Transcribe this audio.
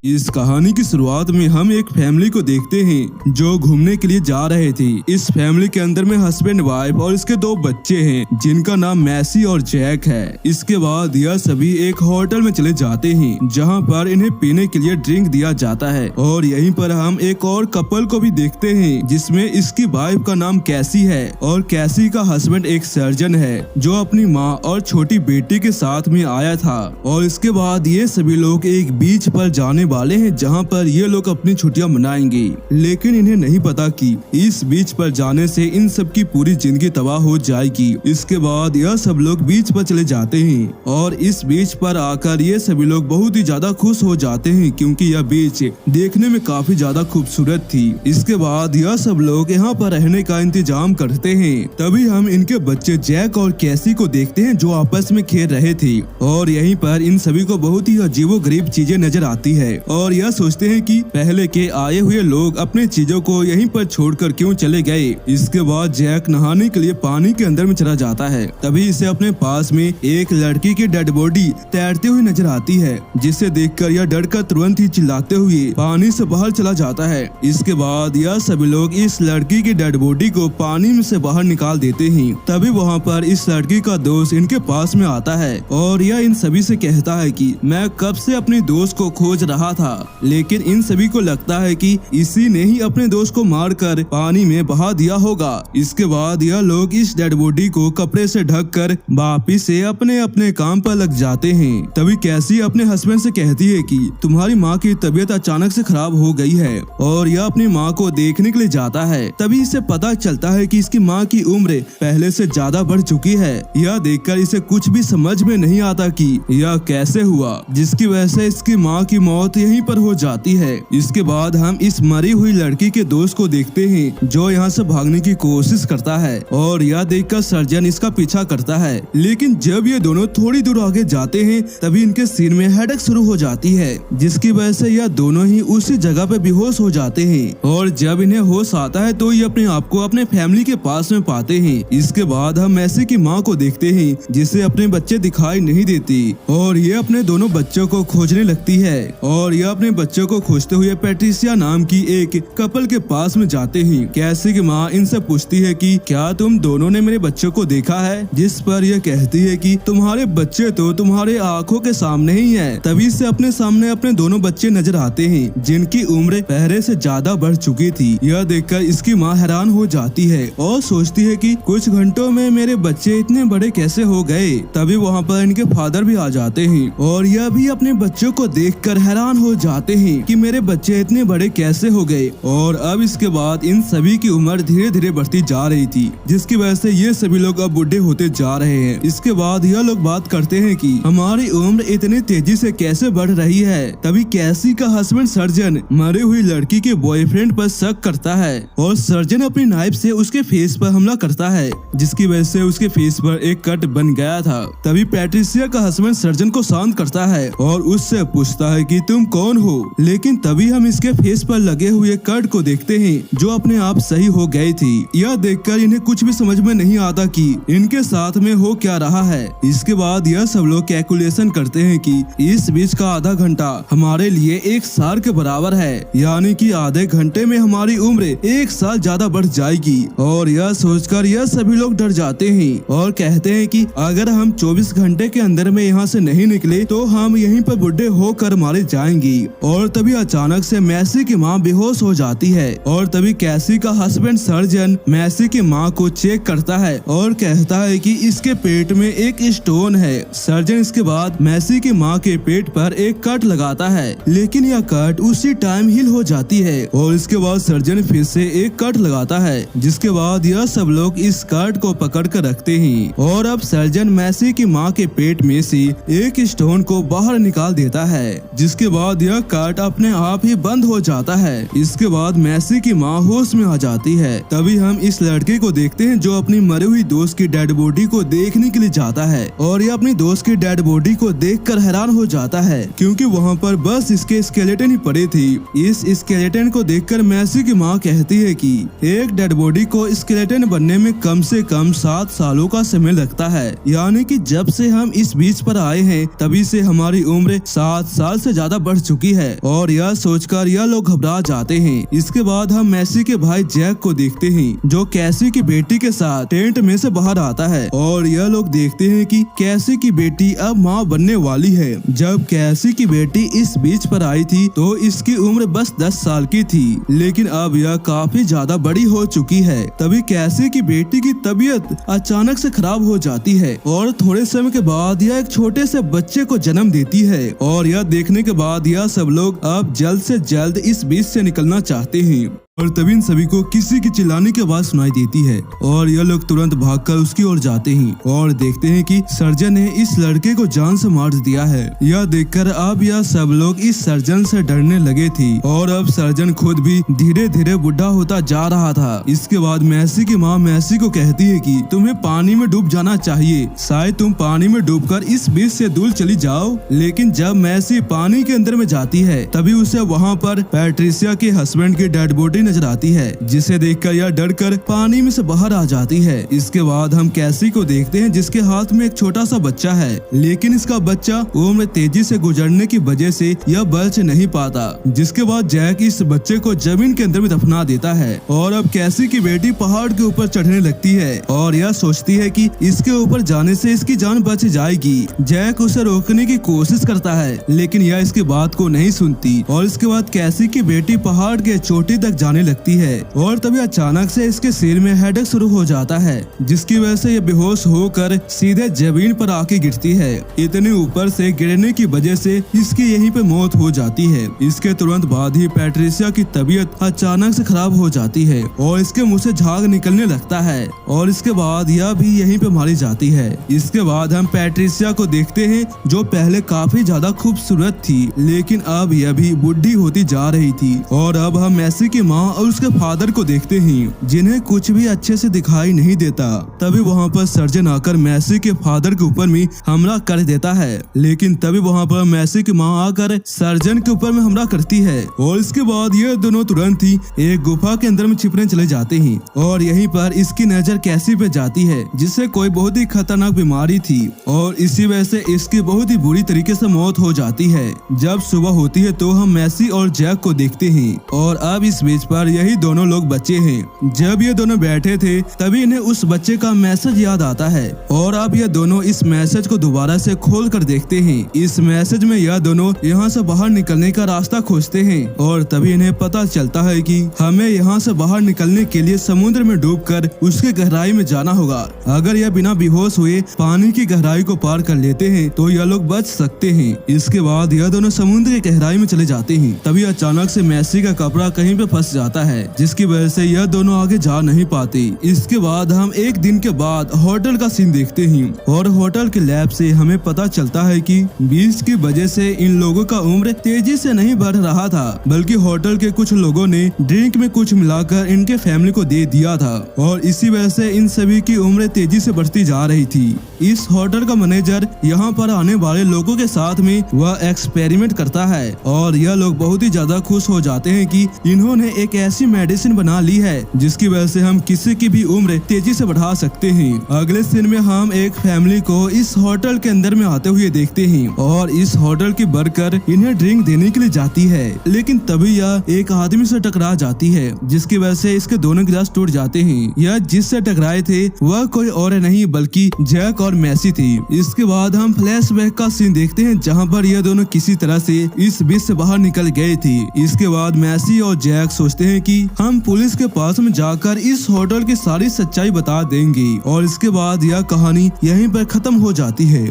इस कहानी की शुरुआत में हम एक फैमिली को देखते हैं जो घूमने के लिए जा रहे थे। इस फैमिली के अंदर में हस्बैंड वाइफ और इसके 2 बच्चे हैं जिनका नाम मैसी और जैक है। इसके बाद यह सभी एक होटल में चले जाते हैं जहां पर इन्हें पीने के लिए ड्रिंक दिया जाता है। और यहीं पर हम एक और कपल को भी देखते हैं जिसमें इसकी वाइफ का नाम कैसी है और कैसी का हस्बैंड एक सर्जन है जो अपनी माँ और छोटी बेटी के साथ में आया था। और इसके बाद ये सभी लोग एक बीच पर जाने वाले हैं जहां पर ये लोग अपनी छुट्टियां मनाएंगे, लेकिन इन्हें नहीं पता कि इस बीच पर जाने से इन सब की पूरी जिंदगी तबाह हो जाएगी। इसके बाद यह सब लोग बीच पर चले जाते हैं और इस बीच पर आकर ये सभी लोग बहुत ही ज्यादा खुश हो जाते हैं क्योंकि यह बीच देखने में काफी ज्यादा खूबसूरत थी। इसके बाद यह सब लोग यहाँ पर रहने का इंतजाम करते हैं। तभी हम इनके बच्चे जैक और कैसी को देखते हैं जो आपस में खेल रहे थे और यहीं पर इन सभी को बहुत ही अजीबोगरीब चीजें नजर आती है और यह सोचते हैं कि पहले के आए हुए लोग अपने चीजों को यहीं पर छोड़कर क्यों चले गए। इसके बाद जैक नहाने के लिए पानी के अंदर में चला जाता है। तभी इसे अपने पास में एक लड़की की डेड बॉडी तैरते हुए नजर आती है जिसे देखकर यह डरकर तुरंत ही चिल्लाते हुए पानी से बाहर चला जाता है। इसके बाद यह सभी लोग इस लड़की की डेड बॉडी को पानी में से बाहर निकाल देते हैं। तभी वहाँ पर इस लड़की का दोस्त इनके पास में आता है और यह इन सभी से कहता है कि मैं कब से अपने दोस्त को खोज रहा था, लेकिन इन सभी को लगता है कि इसी ने ही अपने दोस्त को मारकर पानी में बहा दिया होगा। इसके बाद यह लोग इस डेड बॉडी को कपड़े से ढककर वापिस से अपने अपने काम पर लग जाते हैं। तभी कैसी अपने हस्बैंड से कहती है कि तुम्हारी माँ की तबीयत अचानक से खराब हो गई है और यह अपनी माँ को देखने के लिए जाता है। तभी इसे पता चलता है कि इसकी माँ की उम्र पहले से ज्यादा बढ़ चुकी है। यह देखकर इसे कुछ भी समझ में नहीं आता कि यह कैसे हुआ, जिसकी वजह से इसकी माँ की मौत यहीं पर हो जाती है। इसके बाद हम इस मरी हुई लड़की के दोस्त को देखते हैं जो यहाँ से भागने की कोशिश करता है और यह देखकर सर्जन इसका पीछा करता है। लेकिन जब ये दोनों थोड़ी दूर आगे जाते हैं तभी इनके सिर में हेडेक शुरू हो जाती है जिसकी वजह से यह दोनों ही उसी जगह पे बेहोश हो जाते हैं। और जब इन्हें होश आता है तो ये अपने आप को अपने फैमिली के पास में पाते हैं। इसके बाद हम मैसी की माँ को देखते हैं जिसे अपने बच्चे दिखाई नहीं देती और ये अपने दोनों बच्चों को खोजने लगती है और यह अपने बच्चों को खोजते हुए पैट्रिसिया नाम की एक कपल के पास में जाते हैं। कैसी की माँ इनसे पूछती है कि क्या तुम दोनों ने मेरे बच्चों को देखा है, जिस पर यह कहती है कि तुम्हारे बच्चे तो तुम्हारे आंखों के सामने ही है। तभी से अपने सामने अपने दोनों बच्चे नजर आते हैं जिनकी उम्र पहले से ज्यादा बढ़ चुकी थी। यह देखकर इसकी माँ हैरान हो जाती है और सोचती है कि कुछ घंटों में मेरे बच्चे इतने बड़े कैसे हो गए। तभी वहाँ पर इनके फादर भी आ जाते हैं और यह भी अपने बच्चों को देखकर हैरान हो जाते हैं कि मेरे बच्चे इतने बड़े कैसे हो गए। और अब इसके बाद इन सभी की उम्र धीरे धीरे बढ़ती जा रही थी जिसकी वजह से ये सभी लोग अब बुढ़े होते जा रहे हैं। इसके बाद यह लोग बात करते हैं कि हमारी उम्र इतनी तेजी से कैसे बढ़ रही है। तभी कैसी का हस्बैंड सर्जन मरी हुई लड़की के बॉयफ्रेंड पर शक करता है और सर्जन अपनी नाइफ से उसके फेस पर हमला करता है जिसकी वजह से उसके फेस पर एक कट बन गया था। तभी पैट्रिसिया का हस्बैंड सर्जन को शांत करता है और उससे पूछता है कि तुम कौन हो। लेकिन तभी हम इसके फेस पर लगे हुए कट को देखते हैं जो अपने आप सही हो गई थी। यह देखकर इन्हें कुछ भी समझ में नहीं आता कि इनके साथ में हो क्या रहा है। इसके बाद यह सब लोग कैलकुलेशन करते हैं कि इस बीच का आधा घंटा हमारे लिए 1 साल के बराबर है, यानी कि आधे घंटे में हमारी उम्र 1 साल ज्यादा बढ़ जाएगी। और यह सोचकर यह सभी लोग डर जाते हैं और कहते हैं कि अगर हम 24 घंटे के अंदर में यहाँ से नहीं निकले तो हम यहीं पर बुढ़े होकर मारे जाएंगे। और तभी अचानक से मैसी की माँ बेहोश हो जाती है और तभी कैसी का हस्बैंड सर्जन मैसी की माँ को चेक करता है और कहता है कि इसके पेट में एक स्टोन है। सर्जन इसके बाद मैसी की माँ के पेट पर एक कट लगाता है लेकिन यह कट उसी टाइम हील हो जाती है और इसके बाद सर्जन फिर से एक कट लगाता है जिसके बाद यह सब लोग इस कट को पकड़ कर रखते हैं। और अब सर्जन मैसी की माँ के पेट में से एक स्टोन को बाहर निकाल देता है जिसके बाद यह कट अपने आप ही बंद हो जाता है। इसके बाद मैसी की माँ होश में आ जाती है। तभी हम इस लड़के को देखते हैं जो अपनी मरी हुई दोस्त की डेड बॉडी को देखने के लिए जाता है और यह अपनी दोस्त की डेड बॉडी को देखकर हैरान हो जाता है क्योंकि वहाँ पर बस इसके स्केलेटन ही पड़े थी। इस स्केलेटन को देखकर मैसी की माँ कहती है कि एक डेड बॉडी को स्केलेटन बनने में कम से कम 7 सालों का समय लगता है, यानी कि जब से हम इस बीच पर आए हैं तभी से हमारी उम्र 7 साल से ज्यादा बढ़ बढ़ चुकी है और यह सोचकर यह लोग घबरा जाते हैं। इसके बाद हम मैसी के भाई जैक को देखते हैं जो कैसी की बेटी के साथ टेंट में से बाहर आता है और यह लोग देखते हैं कि कैसी की बेटी अब माँ बनने वाली है। जब कैसी की बेटी इस बीच पर आई थी तो इसकी उम्र बस 10 साल की थी, लेकिन अब यह काफी ज्यादा बड़ी हो चुकी है। तभी कैसी की बेटी की तबीयत अचानक से खराब हो जाती है और थोड़े समय के बाद यह एक छोटे से बच्चे को जन्म देती है और यह देखने के बाद यह सब लोग अब जल्द से जल्द इस बीच से निकलना चाहते हैं। और तभी इन सभी को किसी की चिल्लाने की आवाज सुनाई देती है और यह लोग तुरंत भागकर उसकी ओर जाते हैं और देखते हैं कि सर्जन ने इस लड़के को जान से मार दिया है। यह देखकर अब यह सब लोग इस सर्जन से डरने लगे थे और अब सर्जन खुद भी धीरे धीरे बुढ़ा होता जा रहा था। इसके बाद मैसी की माँ मैसी को कहती है कि तुम्हें पानी में डूब जाना चाहिए, शायद तुम पानी में डूबकर इस बीच से दूर चली जाओ। लेकिन जब मैसी पानी के अंदर में जाती है तभी उसे वहाँ पर पैट्रिसिया के हस्बैंड की डेड बॉडी नजर आती है, जिसे देखकर यह डरकर पानी में से बाहर आ जाती है। इसके बाद हम कैसी को देखते हैं जिसके हाथ में एक छोटा सा बच्चा है, लेकिन इसका बच्चा उम्र तेजी से गुजरने की वजह से यह बच नहीं पाता। जिसके बाद जैक इस बच्चे को जमीन के अंदर में दफना देता है और अब कैसी की बेटी पहाड़ के ऊपर चढ़ने लगती है और यह सोचती है कि इसके ऊपर जाने से इसकी जान बच जाएगी। जैक उसे रोकने की कोशिश करता है लेकिन यह इसकी बात को नहीं सुनती और इसके बाद कैसी की बेटी पहाड़ के चोटी तक जाने लगती है और तभी अचानक से इसके सिर में हेडेक शुरू हो जाता है, जिसकी वजह से ये बेहोश होकर सीधे जमीन पर आके गिरती है। इतने ऊपर से गिरने की वजह से इसकी यहीं पे मौत हो जाती है। इसके तुरंत बाद ही पैट्रिसिया की तबीयत अचानक से खराब हो जाती है और इसके मुंह से झाग निकलने लगता है और इसके बाद यह भी यहीं पे मारी जाती है। इसके बाद हम पैट्रिसिया को देखते हैं जो पहले काफी ज्यादा खूबसूरत थी, लेकिन अब यह भी बुढ़ी होती जा रही थी। और अब हम मैसी की माँ और उसके फादर को देखते हैं जिन्हें कुछ भी अच्छे से दिखाई नहीं देता। तभी वहाँ पर सर्जन आकर मैसी के फादर के ऊपर में हमला कर देता है, लेकिन तभी वहाँ पर मैसी की माँ आकर सर्जन के ऊपर में हमला करती है और इसके बाद ये दोनों तुरंत ही एक गुफा के अंदर में छिपने चले जाते हैं और यहीं पर इसकी नजर कैसी पे जाती है जिससे कोई बहुत ही खतरनाक बीमारी थी और इसी वजह से इसकी बहुत ही बुरी तरीके से मौत हो जाती है। जब सुबह होती है तो हम मैसी और जैक को देखते हैं और अब इस बीच पर यही दोनों लोग बच्चे हैं। जब ये दोनों बैठे थे तभी इन्हें उस बच्चे का मैसेज याद आता है और अब ये दोनों इस मैसेज को दोबारा से खोल कर देखते हैं। इस मैसेज में यह दोनों यहाँ से बाहर निकलने का रास्ता खोजते हैं और तभी इन्हें पता चलता है कि हमें यहाँ से बाहर निकलने के लिए समुद्र में डूबकर उसके गहराई में जाना होगा। अगर यह बिना बेहोश हुए पानी की गहराई को पार कर लेते हैं तो यह लोग बच सकते हैं। इसके बाद यह दोनों समुद्र की गहराई में चले जाते हैं। तभी अचानक से मैसी का कपड़ा कहीं पे फंस जाता है जिसकी वजह से यह दोनों आगे जा नहीं पाते। इसके बाद हम एक दिन के बाद होटल का सीन देखते हैं और होटल के लैब से हमें पता चलता है कि बीच की वजह से इन लोगों का उम्र तेजी से नहीं बढ़ रहा था, बल्कि होटल के कुछ लोगों ने ड्रिंक में कुछ मिलाकर इनके फैमिली को दे दिया था और इसी वजह से इन सभी की उम्र तेजी से बढ़ती जा रही थी। इस होटल का मैनेजर यहाँ पर आने वाले लोगों के साथ में वह एक्सपेरिमेंट करता है और यह लोग बहुत ही ज्यादा खुश हो जाते हैं कि इन्होंने एक ऐसी मेडिसिन बना ली है जिसकी वजह से हम किसी की भी उम्र तेजी से बढ़ा सकते हैं। अगले सीन में हम एक फैमिली को इस होटल के अंदर में आते हुए देखते हैं और इस होटल की वर्कर इन्हें ड्रिंक देने के लिए जाती है, लेकिन तभी यह एक आदमी से टकरा जाती है जिसकी वजह से इसके दोनों गिलास टूट जाते हैं। यह जिससे टकराए थे वह कोई और नहीं बल्कि जैक और मैसी थी। इसके बाद हम फ्लैशबैक का सीन देखते हैं जहाँ पर यह दोनों किसी तरह से इस बीच से बाहर निकल गए थे। इसके बाद मैसी और जैक सोचते हैं कि हम पुलिस के पास में जाकर इस होटल की सारी सच्चाई बता देंगे और इसके बाद यह कहानी यहीं पर खत्म हो जाती है।